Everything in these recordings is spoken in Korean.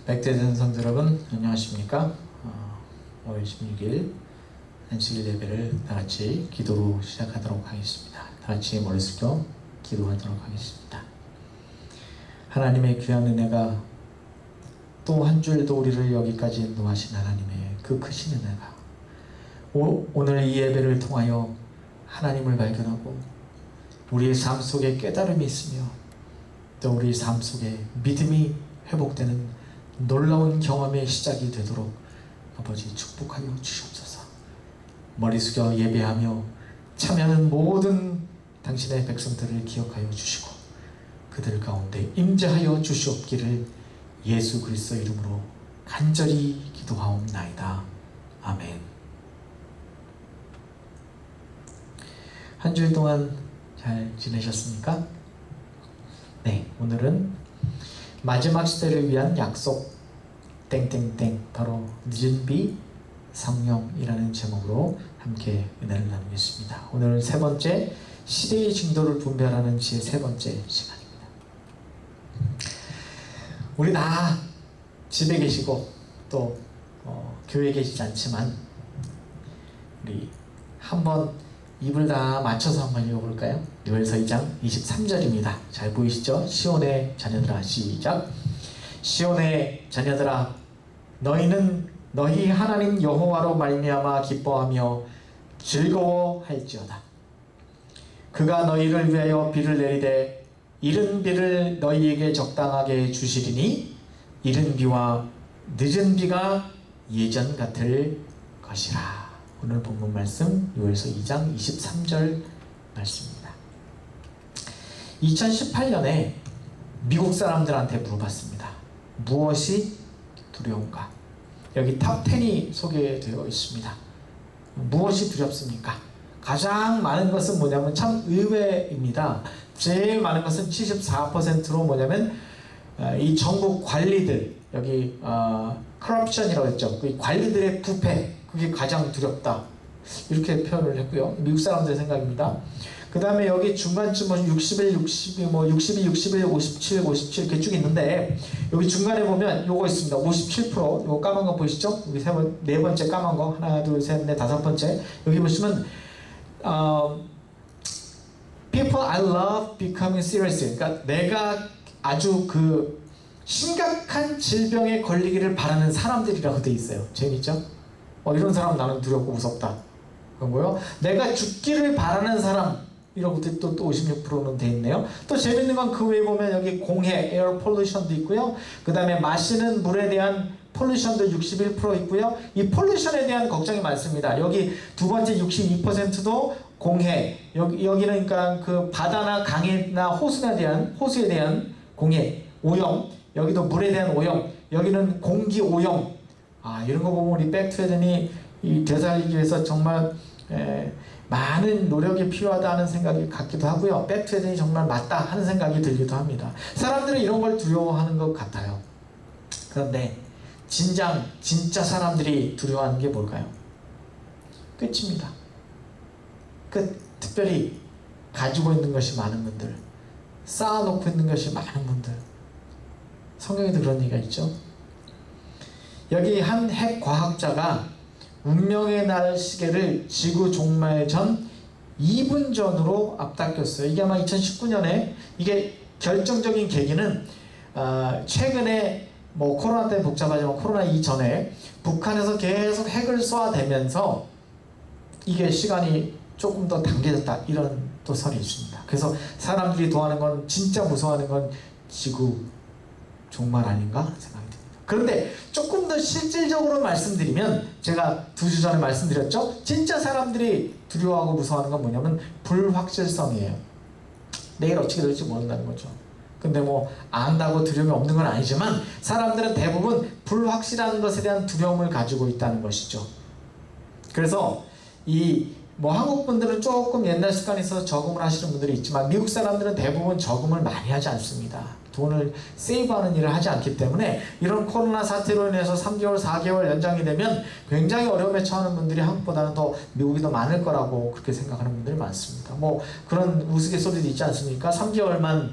백대전 성도 여러분, 안녕하십니까? 5월 16일 안식일 예배를 다같이 기도로 시작하도록 하겠습니다. 다같이 머리 숙여 기도하도록 하겠습니다. 하나님의 귀한 은혜가 또 한 주일도 우리를 여기까지 인도하신 하나님의 그 크신 은혜가 오늘 이 예배를 통하여 하나님을 발견하고 우리의 삶 속에 깨달음이 있으며 또 우리 삶 속에 믿음이 회복되는 놀라운 경험의 시작이 되도록 아버지 축복하여 주시옵소서. 머리 숙여 예배하며 참여하는 모든 당신의 백성들을 기억하여 주시고 그들 가운데 임재하여 주시옵기를 예수 그리스도 이름으로 간절히 기도하옵나이다. 아멘. 한 주일 동안 잘 지내셨습니까? 네, 오늘은 마지막 시대를 위한 약속 땡땡땡 바로 늦은 비 성령이라는 제목으로 함께 은혜를 나누겠습니다. 오늘 세 번째 시대의 징조를 분별하는 지의 세 번째 시간입니다. 우리 다 집에 계시고 또 교회에 계시지 않지만 우리 한번 입을 다 맞춰서 한번 읽어볼까요? 요엘서 2장 23절입니다. 잘 보이시죠? 시온의 자녀들아, 시작. 시온의 자녀들아, 너희는 너희 하나님 여호와로 말미암아 기뻐하며 즐거워할지어다. 그가 너희를 위하여 비를 내리되 이른 비를 너희에게 적당하게 주시리니 이른 비와 늦은 비가 예전 같을 것이라. 오늘 본문 말씀 요엘서 2장 23절 말씀입니다. 2018년에 미국 사람들한테 물어봤습니다. 무엇이 두려운가? 여기 탑10이 소개되어 있습니다. 무엇이 두렵습니까? 가장 많은 것은 뭐냐면 참 의외입니다. 제일 많은 것은 74%로 뭐냐면 이 정부 관리들, 여기 corruption이라고 했죠. 그 관리들의 부패, 그게 가장 두렵다. 이렇게 표현을 했고요. 미국 사람들의 생각입니다. 그 다음에 여기 중간쯤 61, 62, 62, 61, 57, 57 이렇게 쭉 있는데 여기 중간에 보면 요거 있습니다. 57%. 요거 까만 거 보이시죠? 여기 네 번째 까만 거. 하나, 둘, 셋, 넷, 다섯 번째. 여기 보시면 People I love becoming serious. 그러니까 내가 아주 그 심각한 질병에 걸리기를 바라는 사람들이라고 돼 있어요. 재밌죠? 이런 사람 나는 두렵고 무섭다. 그런 거요. 내가 죽기를 바라는 사람 이라고 또 56%는 돼 있네요. 또 재밌는 건 그 외에 보면 여기 공해, 에어 폴루션도 있고요. 그 다음에 마시는 물에 대한 폴루션도 61% 있고요. 이 폴루션에 대한 걱정이 많습니다. 여기 두 번째 62%도 공해, 여기는 그러니까 그 바다나 강이나 호수에 대한 공해, 오염, 여기도 물에 대한 오염, 여기는 공기 오염. 이런 거 보면 우리 백투에덴이 이 되살리기 위해서 정말 많은 노력이 필요하다 하는 생각이 갖기도 하고요. 백투에덴이 정말 맞다 하는 생각이 들기도 합니다. 사람들은 이런 걸 두려워하는 것 같아요. 그런데 진짜 사람들이 두려워하는 게 뭘까요? 끝입니다. 특별히 가지고 있는 것이 많은 분들, 쌓아놓고 있는 것이 많은 분들. 성경에도 그런 얘기가 있죠. 여기 한 핵 과학자가 운명의 날 시계를 지구 종말 전 2분 전으로 앞당겼어요. 이게 아마 2019년에 이게 결정적인 계기는 최근에 코로나 때문에 복잡하지만 코로나 이전에 북한에서 계속 핵을 쏘아대면서 이게 시간이 조금 더 당겨졌다 이런 또 설이 있습니다. 그래서 사람들이 도하는 건 진짜 무서워하는 건 지구 종말 아닌가 생각이 듭니다. 그런데 조금 더 실질적으로 말씀드리면 제가 2주 전에 말씀드렸죠. 진짜 사람들이 두려워하고 무서워하는 건 뭐냐면 불확실성이에요. 내일 어떻게 될지 모른다는 거죠. 근데 안다고 두려움이 없는 건 아니지만 사람들은 대부분 불확실한 것에 대한 두려움을 가지고 있다는 것이죠. 그래서 한국 분들은 조금 옛날 습관이 있어서 저금을 하시는 분들이 있지만 미국 사람들은 대부분 저금을 많이 하지 않습니다. 돈을 세이브하는 일을 하지 않기 때문에 이런 코로나 사태로 인해서 3개월, 4개월 연장이 되면 굉장히 어려움에 처하는 분들이 한국보다는 더 미국이 더 많을 거라고 그렇게 생각하는 분들이 많습니다. 그런 우스갯소리도 있지 않습니까? 3개월만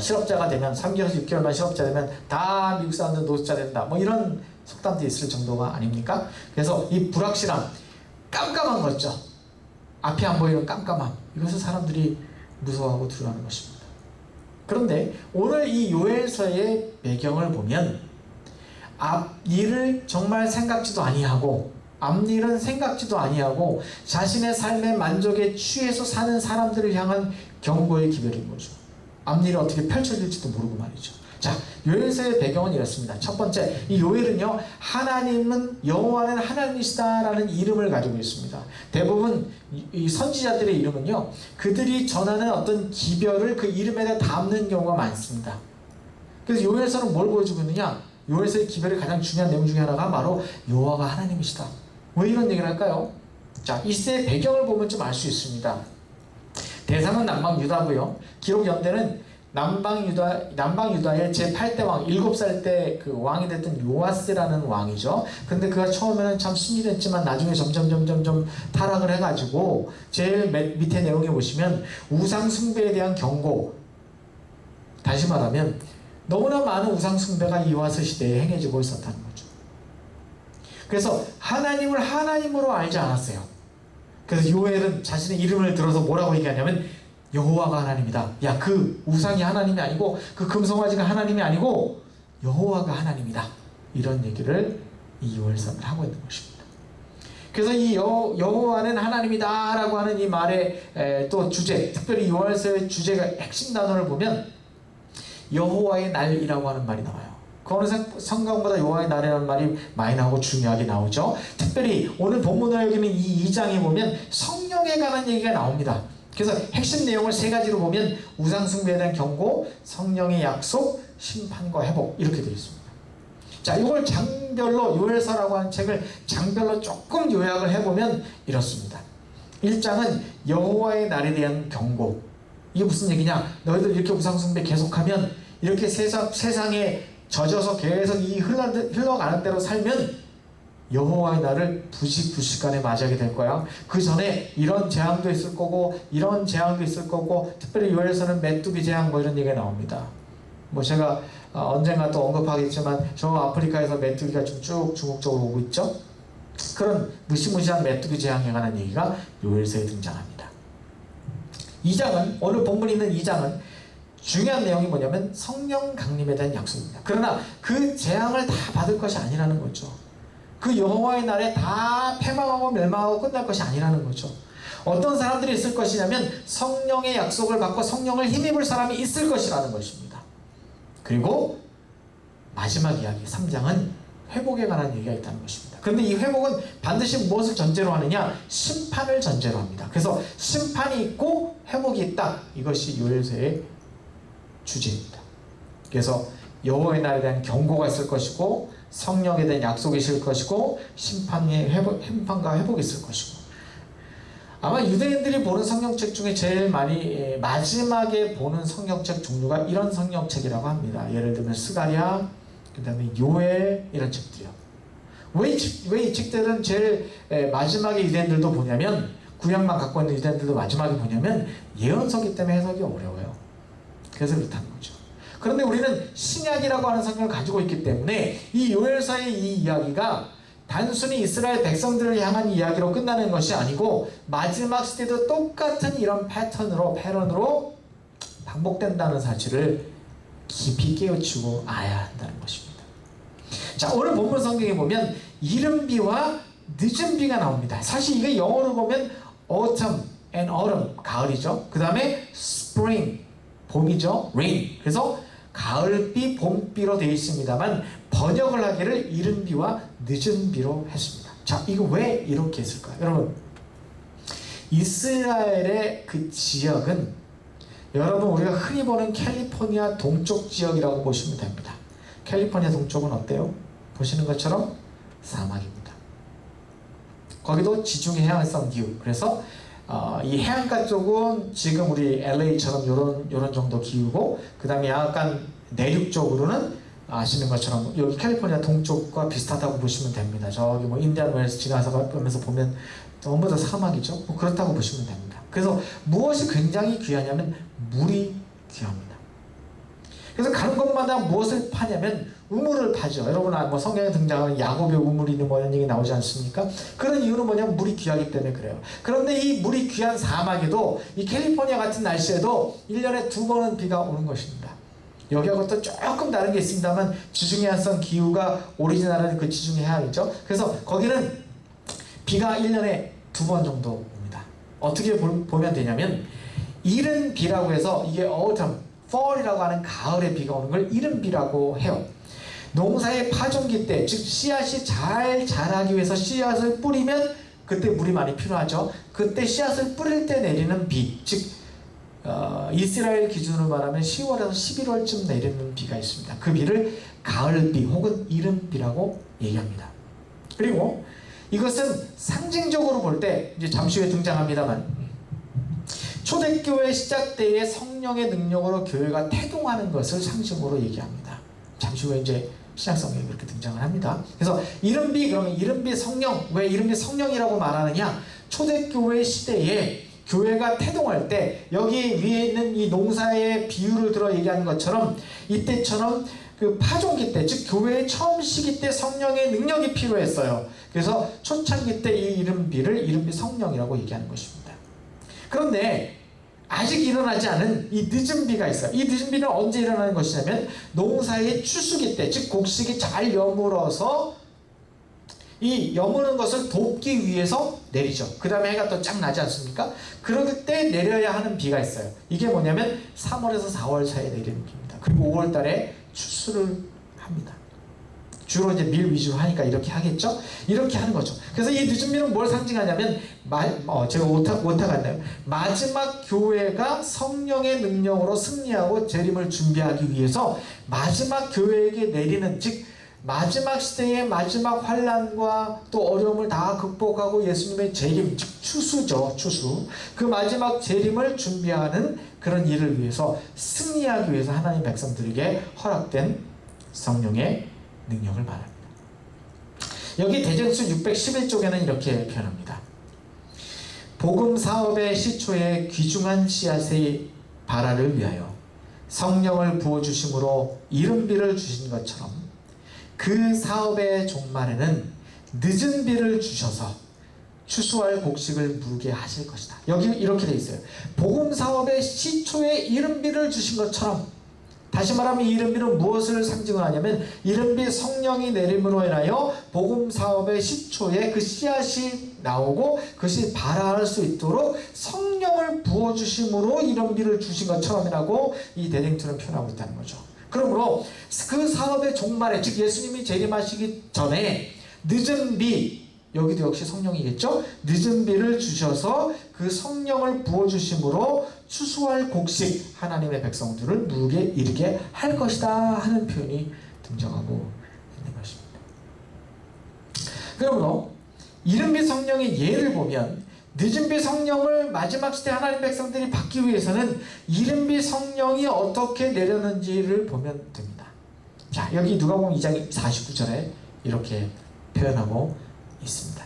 실업자가 되면 3개월에서 6개월만 실업자 되면 다 미국 사람들 노숙자 된다. 뭐 이런 속담도 있을 정도가 아닙니까? 그래서 이 불확실함, 깜깜한 거죠. 앞이 안 보이는 깜깜함. 이것을 사람들이 무서워하고 두려워하는 것입니다. 그런데 오늘 이 요엘서의 배경을 보면 앞일을 정말 생각지도 아니하고 앞일은 생각지도 아니하고 자신의 삶의 만족에 취해서 사는 사람들을 향한 경고의 기별인 거죠. 앞일이 어떻게 펼쳐질지도 모르고 말이죠. 자, 요엘서의 배경은 이렇습니다. 첫 번째, 이 요엘은요, 하나님은 여호와는 하나님이시다라는 이름을 가지고 있습니다. 대부분 이 선지자들의 이름은요, 그들이 전하는 어떤 기별을 그 이름에다 담는 경우가 많습니다. 그래서 요엘서는 뭘 보여주고 있느냐? 요엘서의 기별의 가장 중요한 내용 중에 하나가 바로 여호와가 하나님이시다. 왜 이런 얘기를 할까요? 자, 이 시대의 배경을 보면 좀 알 수 있습니다. 대상은 남방 유다고요. 기록 연대는 남방 유다의 제8대 왕, 7살 때 그 왕이 됐던 요아스라는 왕이죠. 근데 그가 처음에는 참 순진했지만 나중에 점점 타락을 해가지고 제일 밑에 내용에 보시면 우상 숭배에 대한 경고. 다시 말하면 너무나 많은 우상 숭배가 이 요아스 시대에 행해지고 있었다는 거죠. 그래서 하나님을 하나님으로 알지 않았어요. 그래서 요엘은 자신의 이름을 들어서 뭐라고 얘기하냐면 여호와가 하나님이다. 야, 그 우상이 하나님이 아니고 그 금송아지가 하나님이 아니고 여호와가 하나님이다. 이런 얘기를 이 요엘서는 하고 있는 것입니다. 그래서 이 여호와는 하나님이다 라고 하는 이 말의 또 주제, 특별히 요엘서의 주제가 핵심 단어를 보면 여호와의 날이라고 하는 말이 나와요. 그 어느 성경보다 여호와의 날이라는 말이 많이 나오고 중요하게 나오죠. 특별히 오늘 본문으로 여기는 이 2장에 보면 성령에 관한 얘기가 나옵니다. 그래서 핵심 내용을 세 가지로 보면 우상 숭배에 대한 경고, 성령의 약속, 심판과 회복 이렇게 되어 있습니다. 자, 이걸 장별로 요엘서라고 하는 책을 장별로 조금 요약을 해보면 이렇습니다. 1장은 여호와의 날에 대한 경고. 이게 무슨 얘기냐? 너희들 이렇게 우상 숭배 계속하면 이렇게 세상에 젖어서 계속 이 흘러가는 대로 살면 여호와의 날을 부식간에 맞이하게 될 거야. 그 전에 이런 재앙도 있을 거고 이런 재앙도 있을 거고, 특별히 요엘서는 메뚜기 재앙 뭐 이런 얘기가 나옵니다. 뭐 제가 언젠가 또 언급하겠지만 저 아프리카에서 메뚜기가 좀 쭉 중국 쪽으로 오고 있죠. 그런 무시무시한 메뚜기 재앙에 관한 얘기가 요엘서에 등장합니다. 2장은 오늘 본문에 있는 2장은 중요한 내용이 뭐냐면 성령 강림에 대한 약속입니다. 그러나 그 재앙을 다 받을 것이 아니라는 거죠. 그 여호와의 날에 다 패망하고 멸망하고 끝날 것이 아니라는 거죠. 어떤 사람들이 있을 것이냐면 성령의 약속을 받고 성령을 힘입을 사람이 있을 것이라는 것입니다. 그리고 마지막 이야기 3장은 회복에 관한 얘기가 있다는 것입니다. 그런데 이 회복은 반드시 무엇을 전제로 하느냐? 심판을 전제로 합니다. 그래서 심판이 있고 회복이 있다. 이것이 요엘서의 주제입니다. 그래서 여호와의 날에 대한 경고가 있을 것이고 성령에 대한 약속이 있을 것이고 심판과 회복이 있을 것이고, 아마 유대인들이 보는 성경책 중에 제일 많이 마지막에 보는 성경책 종류가 이런 성경책이라고 합니다. 예를 들면 스가랴, 그 다음에 요엘 이런 책들이요. 왜 이 책들은 제일 마지막에 유대인들도 보냐면, 구약만 갖고 있는 유대인들도 마지막에 보냐면 예언서기 때문에 해석이 어려워요. 그래서 그렇다는 거죠. 그런데 우리는 신약이라고 하는 성경을 가지고 있기 때문에 이 요엘서의 이 이야기가 단순히 이스라엘 백성들을 향한 이야기로 끝나는 것이 아니고 마지막 시대도 똑같은 이런 패턴으로 반복된다는 사실을 깊이 깨우치고 알아야 한다는 것입니다. 자, 오늘 본문 성경에 보면 이른비와 늦은비가 나옵니다. 사실 이게 영어로 보면 autumn and autumn, 가을이죠. 그 다음에 spring, 봄이죠. rain. 그래서 가을비, 봄비로 되어 있습니다만 번역을 하기를 이른비와 늦은비로 했습니다. 자, 이거 왜 이렇게 했을까요? 여러분, 이스라엘의 그 지역은 여러분 우리가 흔히 보는 캘리포니아 동쪽 지역이라고 보시면 됩니다. 캘리포니아 동쪽은 어때요? 보시는 것처럼 사막입니다. 거기도 지중해 해안성 기후. 그래서 이 해안가 쪽은 지금 우리 LA처럼 요런 정도 기후고, 그 다음에 약간 내륙 쪽으로는 아시는 것처럼 여기 캘리포니아 동쪽과 비슷하다고 보시면 됩니다. 저기 뭐 인디안 웰스 지나가면서 보면 전부 다 사막이죠. 뭐 그렇다고 보시면 됩니다. 그래서 무엇이 굉장히 귀하냐면 물이 귀합니다. 그래서 가는 곳마다 무엇을 파냐면 우물을 파죠. 여러분 뭐 성경에 등장하는 야곱의 우물이 뭐 이런 얘기 나오지 않습니까? 그런 이유는 뭐냐면 물이 귀하기 때문에 그래요. 그런데 이 물이 귀한 사막에도 이 캘리포니아 같은 날씨에도 1년에 2번은 비가 오는 것입니다. 여기하고 또 조금 다른 게 있습니다만 지중해 한성 기후가 오리지널은 그 지중해 해양이죠. 그래서 거기는 비가 1년에 2번 정도 옵니다. 어떻게 보면 되냐면 이른 비라고 해서 이게 autumn, fall이라고 하는 가을에 비가 오는 걸 이른 비라고 해요. 농사의 파종기 때, 즉 씨앗이 잘 자라기 위해서 씨앗을 뿌리면 그때 물이 많이 필요하죠. 그때 씨앗을 뿌릴 때 내리는 비, 즉 이스라엘 기준으로 말하면 10월에서 11월쯤 내리는 비가 있습니다. 그 비를 가을비 혹은 이른비라고 얘기합니다. 그리고 이것은 상징적으로 볼 때 이제 잠시 후에 등장합니다만 초대교회 시작 때의 성령의 능력으로 교회가 태동하는 것을 상징으로 얘기합니다. 잠시 후에 이제 신약성경이 그렇게 등장을 합니다. 그래서 이른비, 그러면 이른비 성령, 왜 이른비 성령이라고 말하느냐? 초대교회 시대에 교회가 태동할 때 여기 위에 있는 이 농사의 비유를 들어 얘기하는 것처럼 이때처럼 그 파종기 때, 즉 교회의 처음 시기 때 성령의 능력이 필요했어요. 그래서 초창기 때 이 이른비를 이른비 성령이라고 얘기하는 것입니다. 그런데 아직 일어나지 않은 이 늦은 비가 있어요. 이 늦은 비는 언제 일어나는 것이냐면 농사의 추수기 때, 즉 곡식이 잘 여물어서 이 여무는 것을 돕기 위해서 내리죠. 그 다음에 해가 또 쫙 나지 않습니까? 그럴 때 내려야 하는 비가 있어요. 이게 뭐냐면 3월에서 4월 사이에 내리는 비입니다. 그리고 5월 달에 추수를 합니다. 주로 이제 밀 위주로 하니까 이렇게 하겠죠? 이렇게 하는 거죠. 그래서 이 늦은 비는 뭘 상징하냐면 제가 오타 같네요. 마지막 교회가 성령의 능력으로 승리하고 재림을 준비하기 위해서 마지막 교회에게 내리는, 즉 마지막 시대의 마지막 환난과 또 어려움을 다 극복하고 예수님의 재림, 즉 추수죠. 추수. 그 마지막 재림을 준비하는 그런 일을 위해서 승리하기 위해서 하나님 백성들에게 허락된 성령의 능력을 말합니다. 여기 대전서 611쪽에는 이렇게 표현합니다. 복음 사업의 시초에 귀중한 씨앗의 발화를 위하여 성령을 부어주심으로 이른비를 주신 것처럼 그 사업의 종말에는 늦은 비를 주셔서 추수할 곡식을 무르게 하실 것이다. 여기 이렇게 되어 있어요. 복음 사업의 시초에 이른비를 주신 것처럼, 다시 말하면 이 이른비는 무엇을 상징을 하냐면 이른비 성령이 내림으로 인하여 복음 사업의 시초에 그 씨앗이 나오고 그것이 발화할 수 있도록 성령을 부어주심으로 이른비를 주신 것처럼이라고 이 대댕투는 표현하고 있다는 거죠. 그러므로 그 사업의 종말에, 즉 예수님이 재림하시기 전에 늦은 비, 여기도 역시 성령이겠죠? 늦은 비를 주셔서 그 성령을 부어주심으로 추수할 곡식, 하나님의 백성들을 무르게 이르게 할 것이다 하는 표현이 등장하고 있는 것입니다. 그러므로 이른비 성령의 예를 보면 늦은비 성령을 마지막 시대 하나님 백성들이 받기 위해서는 이른비 성령이 어떻게 내렸는지를 보면 됩니다. 자, 여기 누가복음 2장 49절에 이렇게 표현하고 있습니다.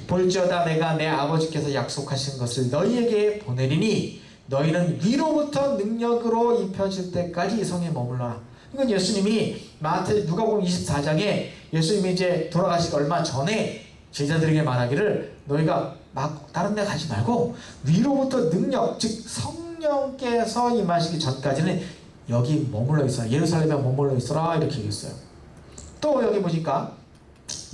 볼지어다 내가 내 아버지께서 약속하신 것을 너희에게 보내리니 너희는 위로부터 능력으로 입혀질 때까지 이 성에 머물러라. 이건 예수님이 누가복음 24장에 예수님이 이제 돌아가시기 얼마 전에 제자들에게 말하기를 너희가 막 다른 데 가지 말고 위로부터 능력, 즉 성령께서 임하시기 전까지는 여기 머물러 있어라. 예루살렘에 머물러 있어라. 이렇게 얘기했어요. 또 여기 보니까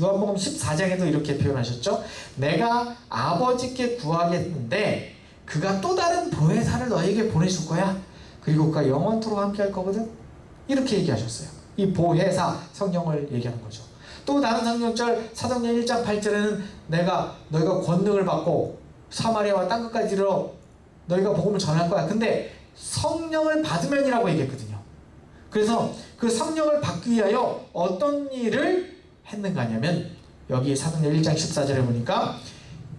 요한복음 14장에도 이렇게 표현하셨죠. 내가 아버지께 구하겠는데 그가 또 다른 보혜사를 너에게 보내줄 거야. 그리고 그가 영원토록 함께 할 거거든. 이렇게 얘기하셨어요. 이 보혜사, 성령을 얘기하는 거죠. 또 다른 성령절 사도행전 1장 8절에는 너희가 권능을 받고 사마리아와 땅끝까지 이르러 너희가 복음을 전할 거야. 근데 성령을 받으면이라고 얘기했거든요. 그래서 그 성령을 받기 위하여 어떤 일을 했는가 하냐면 여기 사도행전 1장 14절에 보니까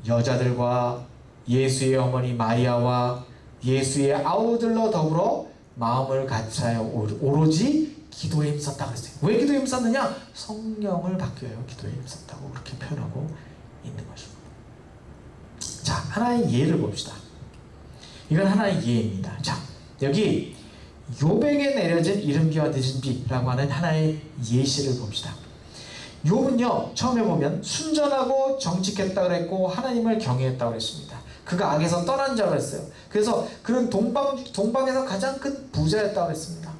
여자들과 예수의 어머니 마리아와 예수의 아우들로 더불어 마음을 같이하여 오로지 기도에 힘썼다고 했어요. 왜 기도에 힘썼느냐? 성령을 받기 위하여 기도에 힘썼다고 그렇게 표현하고 있는 것입니다. 자, 하나의 예를 봅시다. 이건 하나의 예입니다. 자, 여기 욥에게 내려진 이른비와 늦은비라고 하는 하나의 예시를 봅시다. 욥은요, 처음에 보면 순전하고 정직했다 그랬고 하나님을 경외했다고 그랬습니다. 그가 악에서 떠난 자로 했어요. 그래서 그는 동방에서 가장 큰 부자였다고 그랬습니다.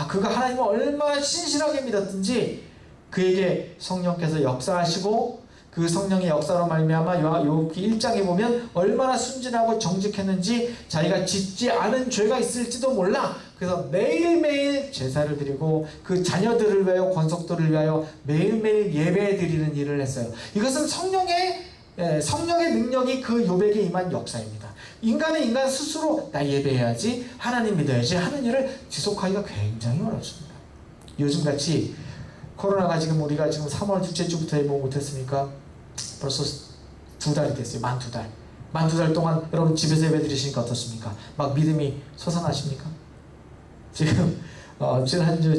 그가 하나님을 얼마나 신실하게 믿었든지 그에게 성령께서 역사하시고 그 성령의 역사로 말미암아 욥기 1장에 보면 얼마나 순진하고 정직했는지 자기가 짓지 않은 죄가 있을지도 몰라. 그래서 매일매일 제사를 드리고 그 자녀들을 위하여 권속들을 위하여 매일매일 예배 드리는 일을 했어요. 이것은 성령의 능력이 그 욥에게 임한 역사입니다. 인간은 인간 스스로 나 예배해야지, 하나님 믿어야지 하는 일을 지속하기가 굉장히 어렵습니다. 요즘같이 코로나가 지금 우리가 지금 3월 둘째 주부터 예보 못했으니까 벌써 2달이 됐어요. 만 2달. 만 2달 동안 여러분 집에서 예배 드리시니까 어떻습니까? 막 믿음이 솟아나십니까? 지금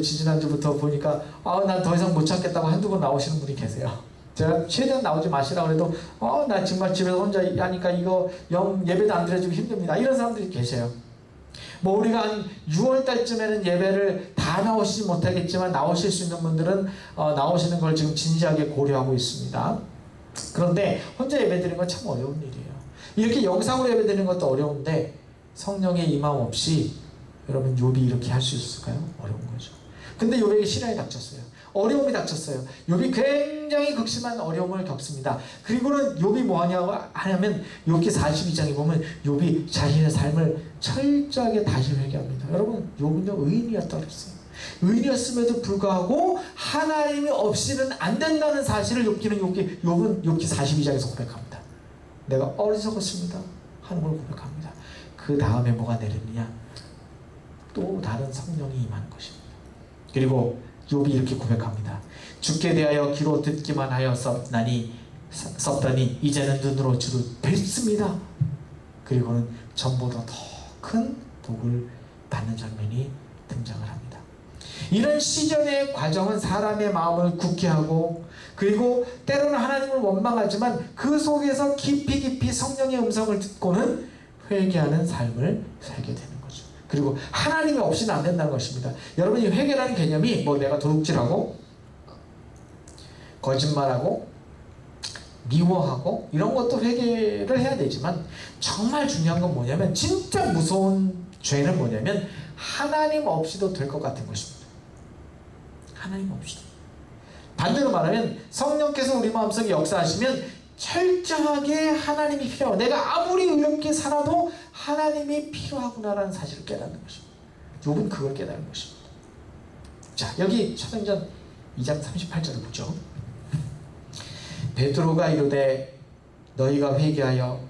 지지난주부터 보니까 난 더 이상 못 참겠다고 한두 번 나오시는 분이 계세요. 제가 최대한 나오지 마시라고 해도 나 정말 집에서 혼자 하니까 이거 예배도 안 드려주기 힘듭니다. 이런 사람들이 계세요. 우리가 한 6월달쯤에는 예배를 다 나오시지 못하겠지만 나오실 수 있는 분들은 나오시는 걸 지금 진지하게 고려하고 있습니다. 그런데 혼자 예배드리는 건 참 어려운 일이에요. 이렇게 영상으로 예배드리는 것도 어려운데 성령의 임함 없이 여러분 욥이 이렇게 할 수 있을까요? 어려운 거죠. 근데 욥에게 시련이 닥쳤어요. 어려움이 닥쳤어요. 욥이 굉장히 극심한 어려움을 겪습니다. 그리고는 욥이 뭐하냐고 하냐면 욥기 42장에 보면 욥이 자신의 삶을 철저하게 다시 회개합니다. 여러분 욥은요 의인이었다고 그랬어요. 의인이었음에도 불구하고 하나님이 없이는 안 된다는 사실을 욥은 욥기 42장에서 고백합니다. 내가 어리석었습니다 하는 걸 고백합니다. 그 다음에 뭐가 내리느냐? 또 다른 성령이 임하는 것입니다. 그리고 욥이 이렇게 고백합니다. 주께 대하여 귀로 듣기만 하여 썩다니 이제는 눈으로 주를 뵙습니다. 그리고는 전보다 더 큰 복을 받는 장면이 등장을 합니다. 이런 시전의 과정은 사람의 마음을 굳게 하고 그리고 때로는 하나님을 원망하지만 그 속에서 깊이 성령의 음성을 듣고는 회개하는 삶을 살게 되는 거죠. 그리고 하나님이 없이는 안 된다는 것입니다. 여러분이 회개라는 개념이 내가 도둑질하고 거짓말하고 미워하고 이런 것도 회개를 해야 되지만 정말 중요한 건 뭐냐면 진짜 무서운 죄는 뭐냐면 하나님 없이도 될 것 같은 것입니다. 하나님 없이도. 반대로 말하면 성령께서 우리 마음속에 역사하시면 철저하게 하나님이 필요하고 내가 아무리 의롭게 살아도 하나님이 필요하구나라는 사실을 깨닫는 것입니다. 욥은 그걸 깨닫는 것입니다. 자, 여기 사도행전 2장 38절을 보죠. 베드로가 이르되 너희가 회개하여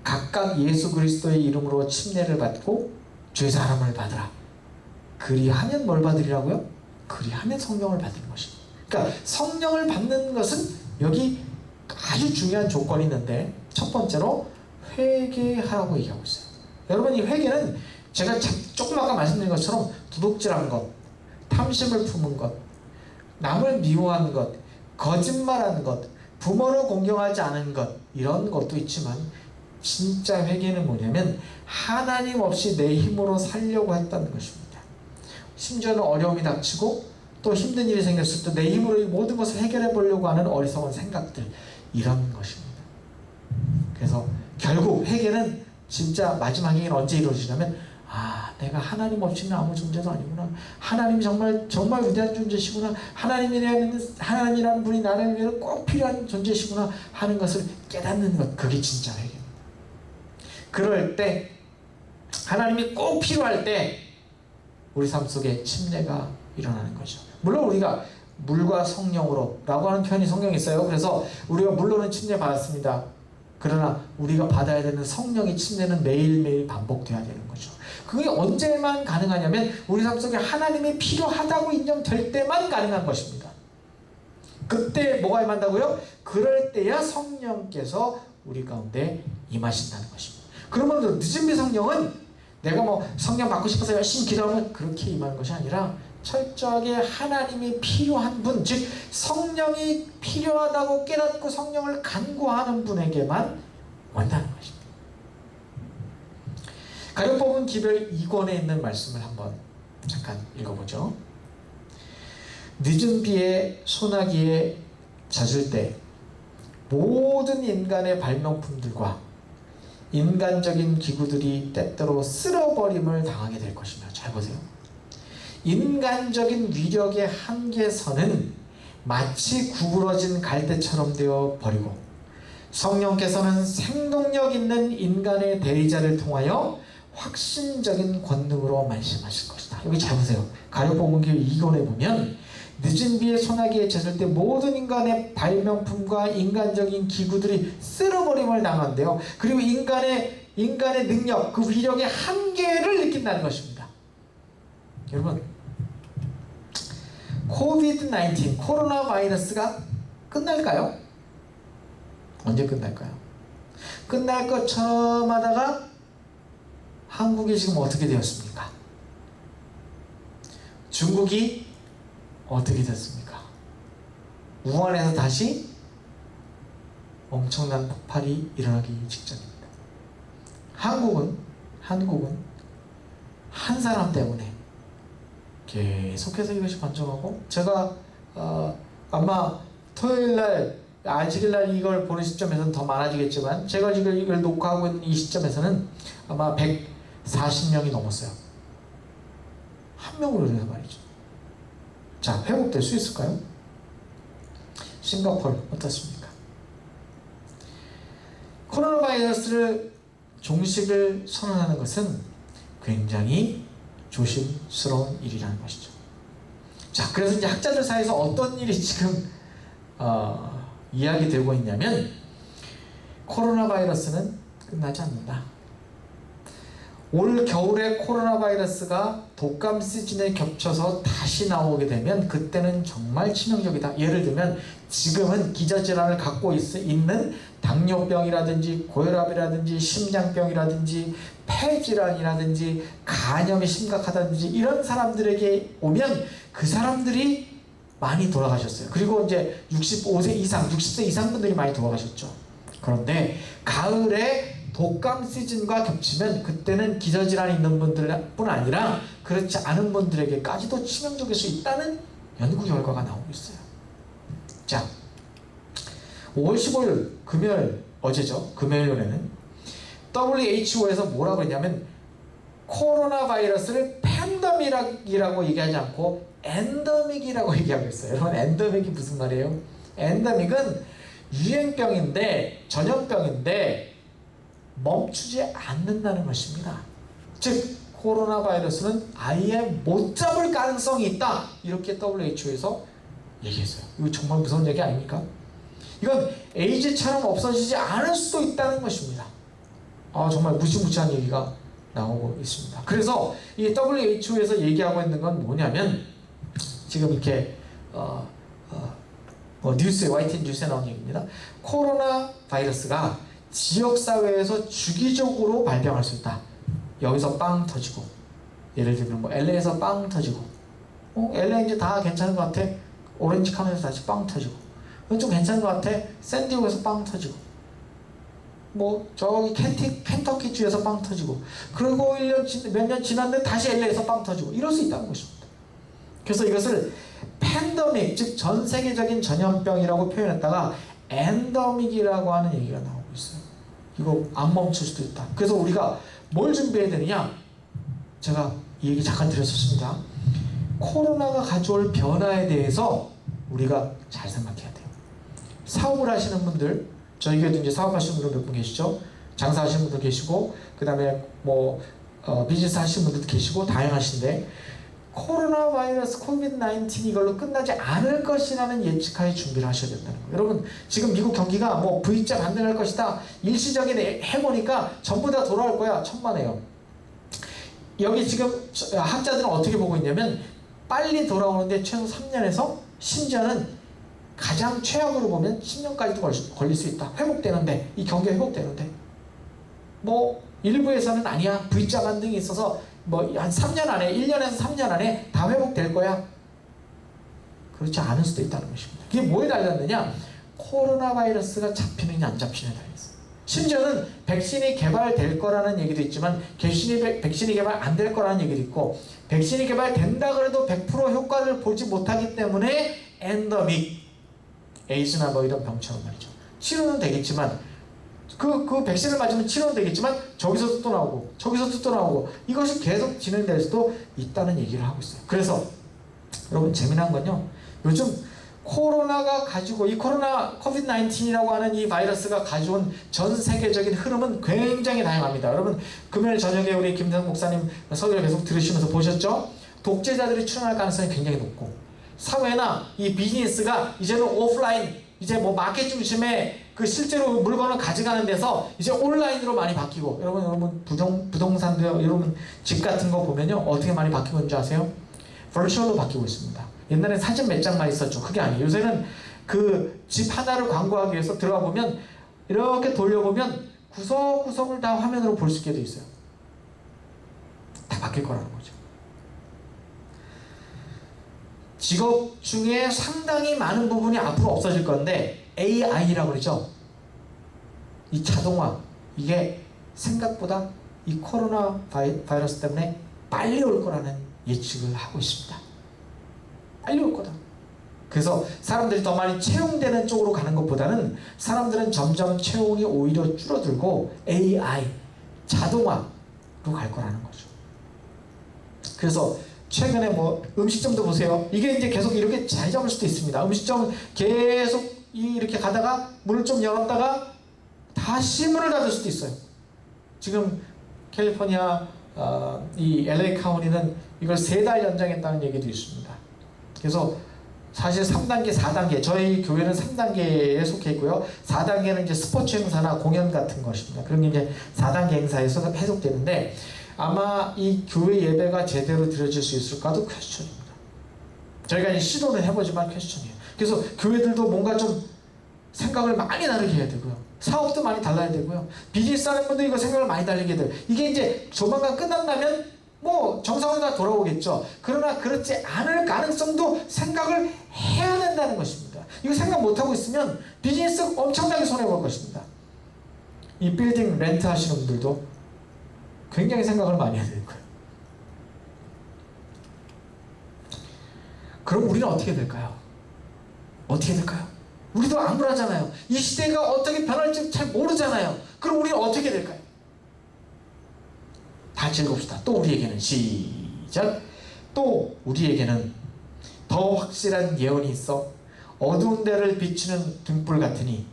각각 예수 그리스도의 이름으로 침례를 받고 죄사함을 받으라. 그리하면 뭘 받으리라고요? 그리하면 성령을 받는 것입니다. 그러니까 성령을 받는 것은 여기 아주 중요한 조건이 있는데 첫 번째로 회개하라고 얘기하고 있어요. 여러분 이 회개는 제가 조금 아까 말씀드린 것처럼 도둑질한 것, 탐심을 품은 것, 남을 미워하는 것, 거짓말하는 것, 부모를 공경하지 않은 것 이런 것도 있지만 진짜 회개는 뭐냐면 하나님 없이 내 힘으로 살려고 했다는 것입니다. 심지어는 어려움이 닥치고 또 힘든 일이 생겼을 때 내 힘으로 이 모든 것을 해결해 보려고 하는 어리석은 생각들 이런 것입니다. 그래서 결국 회개는 진짜 마지막에는 언제 이루어지냐면 내가 하나님 없이는 아무 존재도 아니구나. 하나님이 정말 위대한 존재시구나. 하나님이라는 분이 나를 위해 꼭 필요한 존재시구나 하는 것을 깨닫는 것, 그게 진짜 회개입니다. 그럴 때 하나님이 꼭 필요할 때 우리 삶 속에 침례가 일어나는 거죠. 물론 우리가 물과 성령으로 라고 하는 표현이 성경에 있어요. 그래서 우리가 물로는 침례 받았습니다. 그러나 우리가 받아야 되는 성령의 침례는 매일매일 반복돼야 되는 거죠. 그게 언제만 가능하냐면 우리 삶 속에 하나님이 필요하다고 인정될 때만 가능한 것입니다. 그때 뭐가 임한다고요? 그럴 때야 성령께서 우리 가운데 임하신다는 것입니다. 그러면 늦은비 성령은 내가 성령 받고 싶어서 열심히 기도하면 그렇게 임하는 것이 아니라 철저하게 하나님이 필요한 분, 즉 성령이 필요하다고 깨닫고 성령을 간구하는 분에게만 온다는 것입니다. 가요법은 기별 2권에 있는 말씀을 한번 잠깐 읽어보죠. 늦은 비에 소나기에 젖을 때 모든 인간의 발명품들과 인간적인 기구들이 때때로 쓸어버림을 당하게 될 것이며, 잘 보세요. 인간적인 위력의 한계선은 마치 구부러진 갈대처럼 되어 버리고 성령께서는 생동력 있는 인간의 대리자를 통하여 확신적인 권능으로 말씀하실 것이다. 여기 잘 보세요. 가려복음기 2권에 보면 늦은 비에 소나기에 젖을 때 모든 인간의 발명품과 인간적인 기구들이 쓸어버림을 당한대요. 그리고 인간의 능력, 그 위력의 한계를 느낀다는 것입니다. 여러분, 코비드-19, 코로나 바이러스가 끝날까요? 언제 끝날까요? 끝날 것처럼 하다가 한국이 지금 어떻게 되었습니까? 중국이 어떻게 됐습니까? 우한에서 다시 엄청난 폭발이 일어나기 직전입니다. 한국은 한 사람 때문에 계속해서 이것이 번져가고, 제가 아마 토요일날, 안식일날 이걸 보는 시점에서는 더 많아지겠지만, 제가 지금 이걸 녹화하고 있는 이 시점에서는 아마 140명이 넘었어요. 한 명으로 해서 말이죠. 자, 회복될 수 있을까요? 싱가포르 어떻습니까? 코로나 바이러스를 종식을 선언하는 것은 굉장히 조심스러운 일이라는 것이죠. 자, 그래서 이제 학자들 사이에서 어떤 일이 지금 이야기되고 있냐면, 코로나 바이러스는 끝나지 않는다. 올 겨울에 코로나 바이러스가 독감 시즌에 겹쳐서 다시 나오게 되면 그때는 정말 치명적이다. 예를 들면 지금은 기저질환을 갖고 있는 당뇨병이라든지 고혈압이라든지 심장병이라든지 폐질환이라든지 간염이 심각하다든지 이런 사람들에게 오면 그 사람들이 많이 돌아가셨어요. 그리고 이제 65세 이상, 60세 이상 분들이 많이 돌아가셨죠. 그런데 가을에 독감 시즌과 겹치면 그때는 기저질환이 있는 분들뿐 아니라 그렇지 않은 분들에게까지도 치명적일 수 있다는 연구 결과가 나오고 있어요. 자, 5월 15일 금요일, 어제죠. 금요일에는 WHO에서 뭐라고 했냐면, 코로나 바이러스를 팬데믹이라고 얘기하지 않고 엔데믹이라고 얘기하고 있어요. 여러분, 엔데믹이 무슨 말이에요? 엔데믹은 유행병인데, 전염병인데 멈추지 않는다는 것입니다. 즉 코로나 바이러스는 아예 못 잡을 가능성이 있다, 이렇게 WHO에서 얘기했어요. 이거 정말 무서운 얘기 아닙니까? 이건 에이즈처럼 없어지지 않을 수도 있다는 것입니다. 정말 무시무시한 얘기가 나오고 있습니다. 그래서 이 WHO에서 얘기하고 있는 건 뭐냐면, 지금 이렇게 뉴스에, YTN 뉴스에 나온 얘기입니다. 코로나 바이러스가 지역사회에서 주기적으로 발병할 수 있다. 여기서 빵 터지고, 예를 들면 뭐 LA에서 빵 터지고, LA 이제 다 괜찮은 것 같아. 오렌지 카운티에서 다시 빵 터지고, 좀 괜찮은 것 같아. 샌디에고에서 빵 터지고, 뭐 저기 켄터키 주에서 빵 터지고, 그리고 몇 년 지났는데 다시 LA에서 빵 터지고, 이럴 수 있다는 것입니다. 그래서 이것을 팬데믹, 즉 전 세계적인 전염병이라고 표현했다가 엔데믹이라고 하는 얘기가 나오고 있어요. 이거 안 멈출 수도 있다. 그래서 우리가 뭘 준비해야 되느냐? 제가 이 얘기 잠깐 드렸었습니다. 코로나가 가져올 변화에 대해서 우리가 잘 생각해야 돼요. 사업을 하시는 분들, 저희에도 이제 사업하시는 분들 몇 분 계시죠? 장사하시는 분들 계시고, 그 다음에 뭐 비즈니스 하시는 분들도 계시고 다양하신데, 코로나 바이러스 코비드-19 이걸로 끝나지 않을 것이라는 예측하에 준비를 하셔야 된다는 거예요. 여러분, 지금 미국 경기가 뭐 V자 반등할 것이다, 일시적인 해보니까 전부 다 돌아올 거야, 천만에요. 여기 지금 학자들은 어떻게 보고 있냐면, 빨리 돌아오는데 최소 3년에서 심지어는 가장 최악으로 보면 10년까지도 걸릴 수 있다. 회복되는데, 이 경기가 회복되는데, 뭐 일부에서는 아니야, V자 반등이 있어서 뭐 한 3년 안에, 1년에서 3년 안에 다 회복될 거야. 그렇지 않을 수도 있다는 것입니다. 그게 뭐에 달렸느냐? 코로나 바이러스가 잡히느냐 안 잡히느냐에 달렸어요. 심지어는 백신이 개발될 거라는 얘기도 있지만 백신이 개발 안 될 거라는 얘기도 있고, 백신이 개발된다 그래도 100% 효과를 보지 못하기 때문에 엔더믹, 에이즈나 뭐 이런 병처럼 말이죠. 치료는 되겠지만 그 백신을 맞으면 치료는 되겠지만 저기서도 또 나오고 저기서도 또 나오고 이것이 계속 진행될 수도 있다는 얘기를 하고 있어요. 그래서 여러분 재미난 건요, 요즘 코로나가 가지고 이 코비드-19이라고 하는 이 바이러스가 가져온 전 세계적인 흐름은 굉장히 다양합니다. 여러분 금요일 저녁에 우리 김대성 목사님 설교를 계속 들으시면서 보셨죠? 독재자들이 출현할 가능성이 굉장히 높고, 사회나 이 비즈니스가 이제는 오프라인, 이제 뭐 마켓 중심의 그 실제로 물건을 가져가는 데서 이제 온라인으로 많이 바뀌고, 여러분 부동산도 여러분 집 같은 거 보면요 어떻게 많이 바뀌고 있는지 아세요? 버추얼로 바뀌고 있습니다. 옛날엔 사진 몇 장만 있었죠. 그게 아니에요. 요새는 그 집 하나를 광고하기 위해서 들어가 보면 이렇게 돌려보면 구석구석을 다 화면으로 볼 수 있게 돼 있어요. 다 바뀔 거라는 거죠. 직업 중에 상당히 많은 부분이 앞으로 없어질 건데, AI라고 그러죠. 이 자동화, 이게 생각보다 이 코로나 바이러스 때문에 빨리 올 거라는 예측을 하고 있습니다. 빨리 올 거다. 그래서 사람들이 더 많이 채용되는 쪽으로 가는 것보다는 사람들은 점점 채용이 오히려 줄어들고 AI, 자동화로 갈 거라는 거죠. 그래서 최근에 뭐 음식점도 보세요. 이게 이제 계속 이렇게 자리 잡을 수도 있습니다. 음식점 계속 이렇게 가다가 문을 좀 열었다가 다시 문을 닫을 수도 있어요. 지금 캘리포니아 이 LA 카운티는 이걸 3달 연장했다는 얘기도 있습니다. 그래서 사실 3단계, 4단계, 저희 교회는 3단계에 속해 있고요. 4단계는 이제 스포츠 행사나 공연 같은 것입니다. 그런 게 이제 4단계 행사에서 해석되는데, 아마 이 교회 예배가 제대로 드려질 수 있을까도 퀘스천입니다. 저희가 이제 시도는 해보지만 퀘스천이에요. 그래서 교회들도 뭔가 좀 생각을 많이 다르게 해야 되고요. 사업도 많이 달라야 되고요. 비즈니스 하는 분들 이거 생각을 많이 다르게 돼요. 이게 이제 조만간 끝난다면 뭐 정상으로 다 돌아오겠죠. 그러나 그렇지 않을 가능성도 생각을 해야 된다는 것입니다. 이거 생각 못하고 있으면 비즈니스 엄청나게 손해볼 것입니다. 이 빌딩 렌트 하시는 분들도 굉장히 생각을 많이 해야 될 거예요. 그럼 우리는 어떻게 될까요? 어떻게 될까요? 우리도 암울하잖아요. 이 시대가 어떻게 변할지 잘 모르잖아요. 그럼 우리는 어떻게 될까요? 다 읽읍시다. 또 우리에게는, 시작. 또 우리에게는 더 확실한 예언이 있어 어두운 데를 비추는 등불 같으니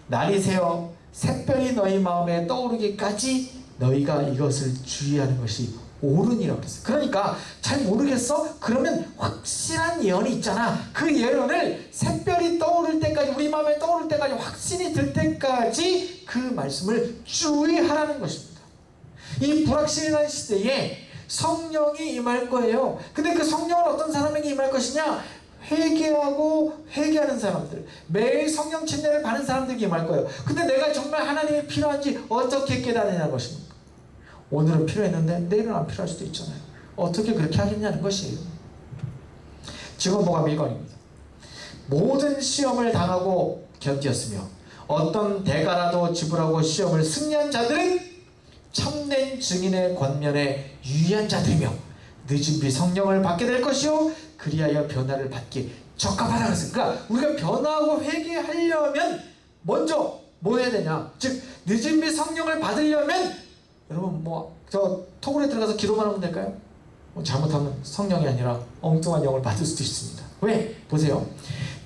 날이 새어 샛별이 너희 마음에 떠오르기까지 너희가 이것을 주의하는 것이 옳으니라고 그랬어요. 그러니까 잘 모르겠어? 그러면 확실한 예언이 있잖아. 그 예언을 샛별이 떠오를 때까지, 우리 마음에 떠오를 때까지, 확신이 들 때까지 그 말씀을 주의하라는 것입니다. 이 불확실한 시대에 성령이 임할 거예요. 근데 그 성령은 어떤 사람에게 임할 것이냐? 회개하는 사람들, 매일 성령 침례를 받는 사람들에게 임할 거예요. 근데 내가 정말 하나님이 필요한지 어떻게 깨달으냐는 것입니다. 오늘은 필요했는데 내일은 안 필요할 수도 있잖아요. 어떻게 그렇게 하겠냐는 것이에요. 증언보감 1권입니다. 모든 시험을 당하고 견디었으며 어떤 대가라도 지불하고 시험을 승리한 자들은 참된 증인의 권면에 유의한 자들이며 늦은 비 성령을 받게 될 것이요 그리하여 변화를 받기 적합하다 그랬어요. 그러니까 우리가 변화하고 회개하려면 먼저 뭐 해야 되냐? 즉 늦은 비 성령을 받으려면, 여러분 저 토굴에 들어가서 기도만 하면 될까요? 잘못하면 성령이 아니라 엉뚱한 영을 받을 수도 있습니다. 왜? 보세요.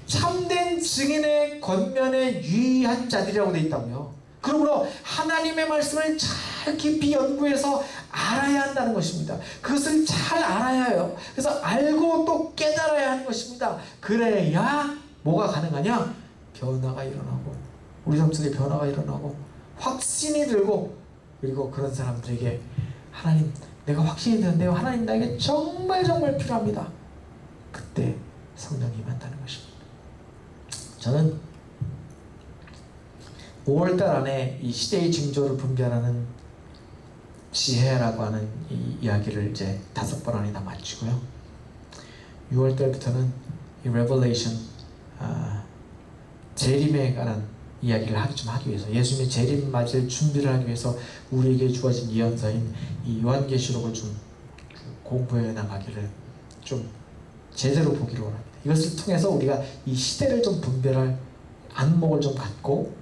참된 증인의 권면에 유의한 자들이라고 되어 있다고요. 그러므로 하나님의 말씀을 잘 깊이 연구해서 알아야 한다는 것입니다. 그것을 잘 알아야 해요. 그래서 알고 또 깨달아야 하는 것입니다. 그래야 뭐가 가능하냐? 변화가 일어나고, 우리 삶 속에 변화가 일어나고 확신이 들고, 그리고 그런 사람들에게 하나님, 내가 확신이 드는데요, 하나님 나에게 정말 필요합니다. 그때 성령이 임한다는 것입니다. 저는 5월달 안에 이 시대의 징조를 분별하는 지혜라고 하는 이 이야기를 이제 5번 안에 다 마치고요. 6월달부터는 이 레벨레이션, 재림에 관한 이야기를 하기 위해서, 예수님의 재림 맞을 준비를 하기 위해서 우리에게 주어진 예언서인 이 요한계시록을 좀 공부해 나가기를 좀 제대로 보기를 원합니다. 이것을 통해서 우리가 이 시대를 좀 분별할 안목을 좀 갖고,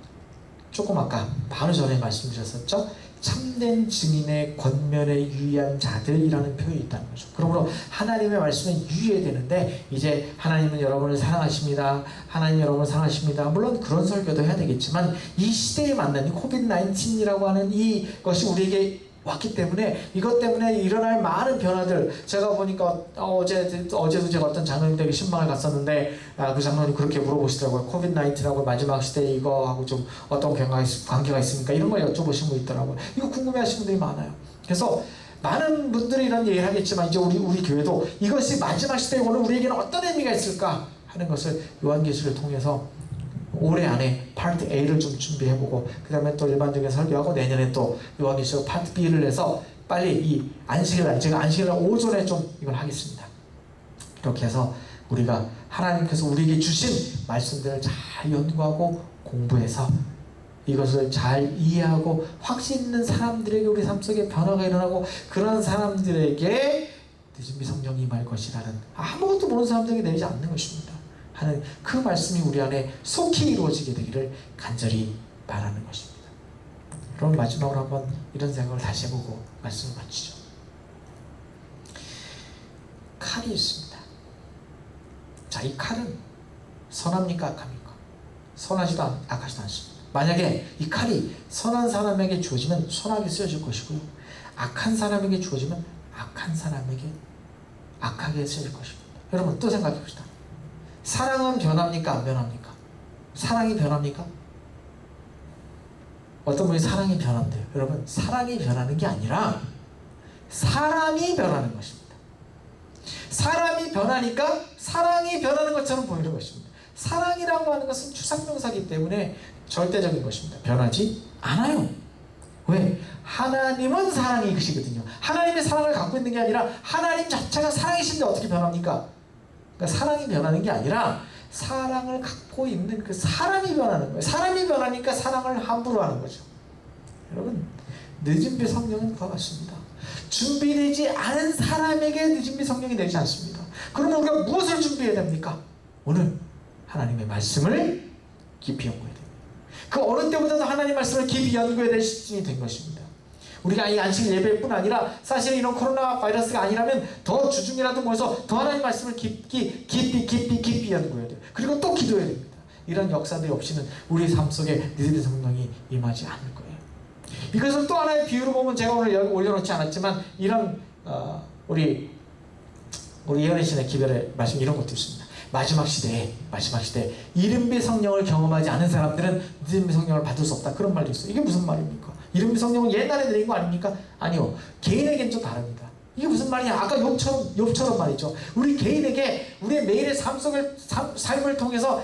조금 아까 바로 전에 말씀드렸었죠. 참된 증인의 권면에 유의한 자들이라는 표현이 있다는 거죠. 그러므로 하나님의 말씀에 유의해야 되는데, 이제 하나님은 여러분을 사랑하십니다. 하나님 여러분을 사랑하십니다. 물론 그런 설교도 해야 되겠지만, 이 시대에 만난 이 코비드-19이라고 하는 이것이 우리에게 왔기 때문에, 이것 때문에 일어날 많은 변화들, 제가 보니까 어제도 제가 어떤 장로님들에게 신방을 갔었는데, 그 장로님 그렇게 물어보시더라고요. 코비드-19라고 마지막 시대에 이거하고 좀 어떤 관계가 있습니까? 이런 걸 여쭤보신 분 있더라고요. 이거 궁금해하시는 분들이 많아요. 그래서 많은 분들이 이런 얘기를 하겠지만, 이제 우리 교회도 이것이 마지막 시대에 오는 우리에게는 어떤 의미가 있을까 하는 것을 요한계시를 통해서 올해 안에 파트 A를 좀 준비해보고, 그 다음에 또 일반적인 설교하고, 내년에 또 요한계시록 파트 B를 해서 빨리 이 안식일날, 제가 안식일날 오전에 좀 이걸 하겠습니다. 이렇게 해서 우리가 하나님께서 우리에게 주신 말씀들을 잘 연구하고 공부해서 이것을 잘 이해하고 확신 있는 사람들에게 우리 삶 속에 변화가 일어나고, 그런 사람들에게 늦은비 성령이 임할 것이라는, 아무것도 모르는 사람들에게 내리지 않는 것입니다 하는 그 말씀이 우리 안에 속히 이루어지게 되기를 간절히 바라는 것입니다. 그럼 마지막으로 한번 이런 생각을 다시 해보고 말씀을 마치죠. 칼이 있습니다. 자, 이 칼은 선합니까 악합니까? 선하지도 악하지도 않습니다. 만약에 이 칼이 선한 사람에게 주어지면 선하게 쓰여질 것이고요, 악한 사람에게 주어지면 악한 사람에게 악하게 쓰여질 것입니다. 여러분 또 생각해 봅시다. 사랑은 변합니까? 안 변합니까? 사랑이 변합니까? 어떤 분이 사랑이 변한대요. 여러분, 사랑이 변하는 게 아니라 사람이 변하는 것입니다. 사람이 변하니까 사랑이 변하는 것처럼 보이는 것입니다. 사랑이라고 하는 것은 추상명사이기 때문에 절대적인 것입니다. 변하지 않아요. 왜? 하나님은 사랑이시거든요. 하나님의 사랑을 갖고 있는 게 아니라 하나님 자체가 사랑이신데 어떻게 변합니까? 그러니까 사랑이 변하는 게 아니라 사랑을 갖고 있는 그 사람이 변하는 거예요. 사람이 변하니까 사랑을 함부로 하는 거죠. 여러분, 늦은비 성령은 그와 같습니다. 준비되지 않은 사람에게 늦은비 성령이 내리지 않습니다. 그러면 우리가 무엇을 준비해야 됩니까? 오늘 하나님의 말씀을 깊이 연구해야 됩니다. 그 어느 때보다도 하나님의 말씀을 깊이 연구해야 될 시즌이 된 것입니다. 우리가 이 안식 예배뿐 아니라, 사실 이런 코로나 바이러스가 아니라면 더 주중이라도 모여서 더 하나님의 말씀을 깊이 연구해야 돼요. 그리고 또 기도해야 됩니다. 이런 역사들이 없이는 우리 삶 속에 늦은 성령이 임하지 않을 거예요. 이것을 또 하나의 비유로 보면, 제가 오늘 올려놓지 않았지만, 이런 우리 예언의 신의 기별의 말씀, 이런 것도 있습니다. 마지막 시대에 이른비 성령을 경험하지 않은 사람들은 늦은비 성령을 받을 수 없다, 그런 말도 있어요. 이게 무슨 말입니까? 이른비 성령은 옛날에 내린 거 아닙니까? 아니요, 개인에겐 좀 다릅니다. 이게 무슨 말이냐? 아까 욥처럼 말이죠. 우리 개인에게 우리의 매일의 삶을 통해서,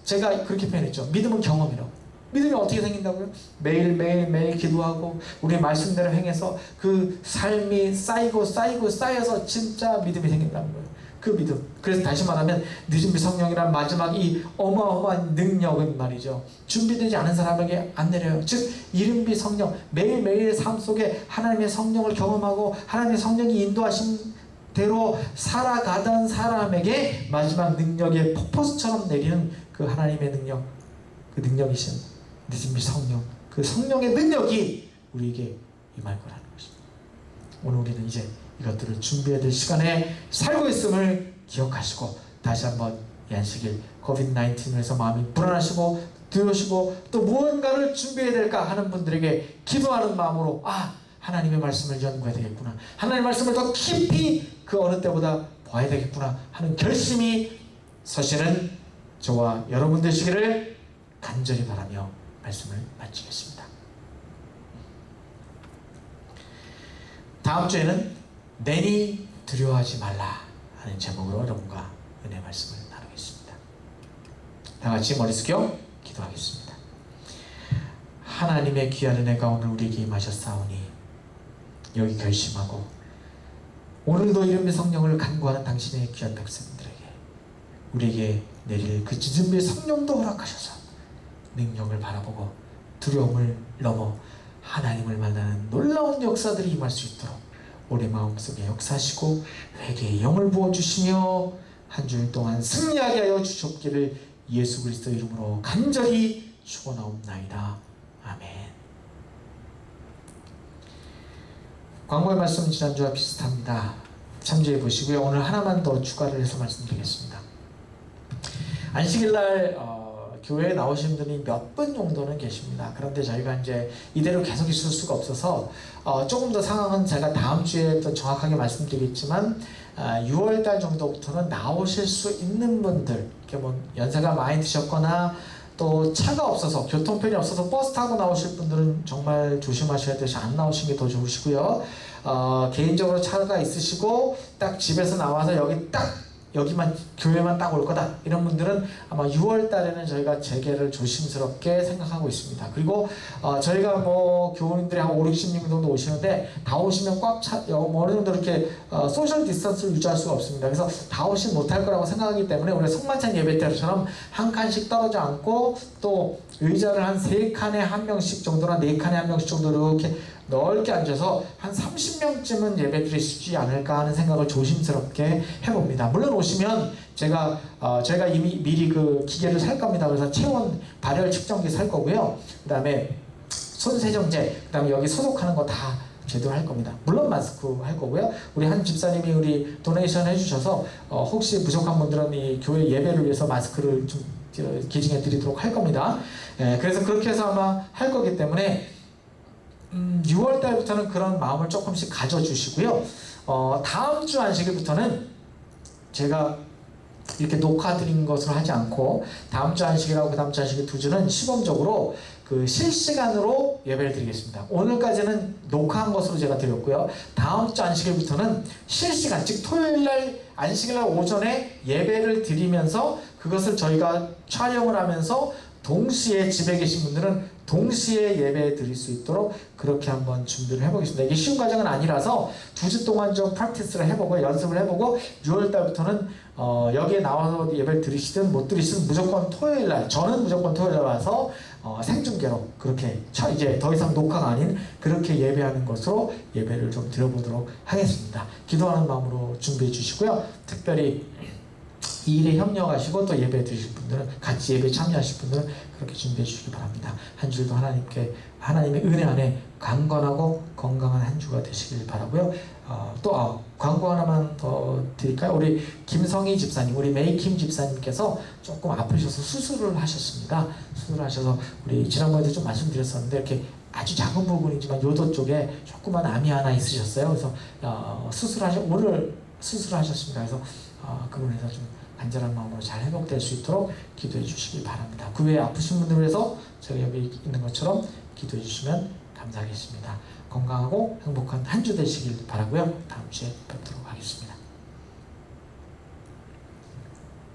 제가 그렇게 표현했죠. 믿음은 경험이라고. 믿음이 어떻게 생긴다고요? 매일 기도하고 우리의 말씀대로 행해서 그 삶이 쌓여서 진짜 믿음이 생긴다는 거예요. 그 믿음. 그래서 다시 말하면 늦은비 성령이란 마지막 이 어마어마한 능력은 말이죠, 준비되지 않은 사람에게 안 내려요. 즉 이른비 성령, 매일매일의 삶 속에 하나님의 성령을 경험하고 하나님의 성령이 인도하신 대로 살아가던 사람에게 마지막 능력의 폭포수처럼 내리는 그 하나님의 능력, 그 능력이신 늦은비 성령, 그 성령의 능력이 우리에게 임할 거라는 것입니다. 오늘 우리는 이제 이것들을 준비해야 될 시간에 살고 있음을 기억하시고, 다시 한번 이 안식일 코비드-19에서 마음이 불안하시고 두려우시고 또 무언가를 준비해야 될까 하는 분들에게 기도하는 마음으로, 하나님의 말씀을 연구해야 되겠구나, 하나님의 말씀을 더 깊이 그 어느 때보다 봐야 되겠구나 하는 결심이 서시는 저와 여러분 되시기를 간절히 바라며 말씀을 마치겠습니다. 다음 주에는 내니 두려워하지 말라 하는 제목으로 여러분과 은혜 말씀을 나누겠습니다. 다 같이 머리 숙여 기도하겠습니다. 하나님의 귀한 은혜가 오늘 우리에게 임하셨사오니 여기 결심하고, 오늘도 이름의 성령을 간구하는 당신의 귀한 백성들에게 우리에게 내릴 그 지진비의 성령도 허락하셔서 능력을 바라보고 두려움을 넘어 하나님을 만나는 놀라운 역사들이 임할 수 있도록 우리 마음속에 역사하시고 회개의 영을 부어주시며 한 주일 동안 승리하게 하여 주셨기를 예수 그리스도 이름으로 간절히 축원하옵나이다. 아멘. 광고의 말씀은 지난주와 비슷합니다. 참조해 보시고요. 오늘 하나만 더 추가를 해서 말씀드리겠습니다. 안식일날 교회에 나오신 분이 몇 분 정도는 계십니다. 그런데 저희가 이제 이대로 계속 있을 수가 없어서 조금 더 상황은 제가 다음 주에 더 정확하게 말씀드리겠지만 6월달 정도부터는 나오실 수 있는 분들, 이렇게 뭐 연세가 많이 드셨거나 또 차가 없어서 교통편이 없어서 버스 타고 나오실 분들은 정말 조심하셔야 돼서 안 나오시는 게 더 좋으시고요. 개인적으로 차가 있으시고 딱 집에서 나와서 여기만 교회만 딱 올 거다 이런 분들은 아마 6월 달에는 저희가 재개를 조심스럽게 생각하고 있습니다. 그리고 저희가 뭐 교우님들이 한 5, 60명 정도 오시는데 다 오시면 꽉 차, 어느 정도 이렇게 소셜 디스턴스를 유지할 수가 없습니다. 그래서 다 오시면 못할 거라고 생각하기 때문에 우리가 성만찬 예배 때처럼 한 칸씩 떨어져 앉고 또 의자를 한 3칸에 한 명씩 정도나 4칸에 한 명씩 정도 이렇게 넓게 앉아서 한 30명쯤은 예배 드리시지 않을까 하는 생각을 조심스럽게 해봅니다. 물론 오시면 저희가 이미 미리 그 기계를 살 겁니다. 그래서 체온 발열 측정기 살 거고요. 그 다음에 손 세정제, 그 다음에 여기 소독하는 거 다 제대로 할 겁니다. 물론 마스크 할 거고요. 우리 한 집사님이 우리 도네이션 해주셔서 혹시 부족한 분들은 이 교회 예배를 위해서 마스크를 좀 기증해 드리도록 할 겁니다. 그래서 그렇게 해서 아마 할 거기 때문에 6월 달부터는 그런 마음을 조금씩 가져주시고요. 다음 주 안식일부터는 제가 이렇게 녹화 드린 것으로 하지 않고 다음 주 안식일하고 그 다음 주 안식일 2주는 시범적으로 그 실시간으로 예배를 드리겠습니다. 오늘까지는 녹화한 것으로 제가 드렸고요. 다음 주 안식일부터는 실시간, 즉 토요일날 안식일날 오전에 예배를 드리면서 그것을 저희가 촬영을 하면서 동시에 집에 계신 분들은 동시에 예배 드릴 수 있도록 그렇게 한번 준비를 해보겠습니다. 이게 쉬운 과정은 아니라서 2주 동안 좀 프랙티스를 해보고 연습을 해보고 6월달부터는 여기에 나와서 예배를 드리시든 못 드리시든 무조건 토요일날, 저는 무조건 토요일날 와서 생중계로 그렇게 이제 더 이상 녹화가 아닌 그렇게 예배하는 것으로 예배를 좀 드려보도록 하겠습니다. 기도하는 마음으로 준비해 주시고요. 특별히 이 일에 협력하시고 또 예배 드리실 분들은, 같이 예배 참여하실 분들은 그렇게 준비해 주시기 바랍니다. 한 주도 하나님의 은혜 안에 강건하고 건강한 한 주가 되시길 바라고요. 또 광고 하나만 더 드릴까요? 우리 김성희 집사님, 우리 메이킴 집사님께서 조금 아프셔서 수술을 하셨습니다. 수술을 하셔서 우리 지난번에도 좀 말씀드렸었는데 이렇게 아주 작은 부분이지만 요도 쪽에 조그만 암이 하나 있으셨어요. 그래서 오늘 수술하셨습니다. 그래서 그분에서 좀 간절한 마음으로 잘 회복될 수 있도록 기도해 주시기 바랍니다. 그 외에 아프신 분들을 위해서 제가 여기 있는 것처럼 기도해 주시면 감사하겠습니다. 건강하고 행복한 한 주 되시길 바라고요. 다음 주에 뵙도록 하겠습니다.